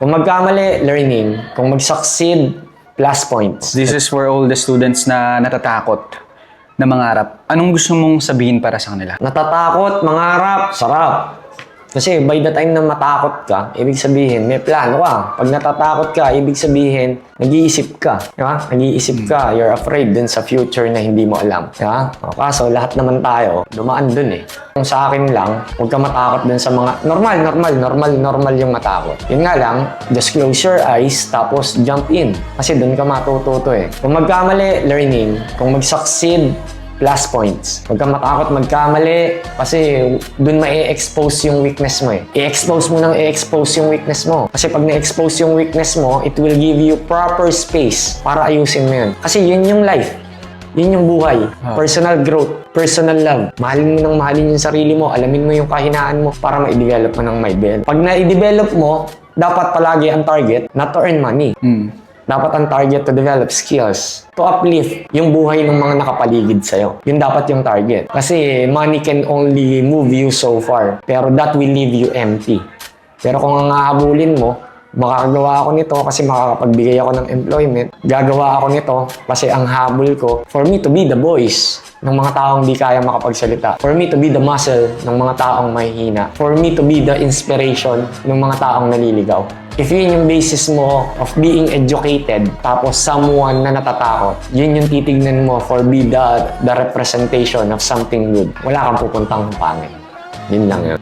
Kung magkamali, learning. Kung mag-succeed, plus points. This is for all the students na natatakot na mangarap. Anong gusto mong sabihin para sa kanila? Natatakot, mangarap, sarap. Kasi by the time na matakot ka, ibig sabihin, may plano ka. Pag natatakot ka, ibig sabihin, nag-iisip ka. Di ba? Nag-iisip ka. You're afraid dun sa future na hindi mo alam. Di ba? O, kaso, lahat naman tayo, dumaan dun eh. Kung sa akin lang, huwag ka matakot dun sa mga normal yung matakot. Yun nga lang, just close your eyes, tapos jump in. Kasi dun ka matututo eh. Kung magkamali, learning. Kung mag-succeed, plus points. Huwag kang matakot magkamali kasi dun ma-expose yung weakness mo eh. I-expose mo i-expose yung weakness mo. Kasi pag na-expose yung weakness mo, it will give you proper space para ayusin mo yun. Kasi yun yung life. Yun yung buhay. Personal growth, personal love. Mahalin mo ng mahalin yung sarili mo. Alamin mo yung kahinaan mo para ma-develop mo ng may bell. Pag na-develop mo, dapat palagi ang target not to earn money. Dapat ang target to develop skills, to uplift yung buhay ng mga nakapaligid sa'yo. Yun dapat yung target. Kasi money can only move you so far, pero that will leave you empty. Pero kung ang hahabulin mo, makakagawa ako nito kasi makakapagbigay ako ng employment. Gagawa ako nito kasi ang habol ko for me to be the voice ng mga taong di kaya makapagsalita. For me to be the muscle ng mga taong mahihina. For me to be the inspiration ng mga taong naliligaw. If yun yung basis mo of being educated, tapos someone na natatakot, yun yung titignan mo for be the representation of something good. Wala kang pupuntang pangit. Yun lang yun.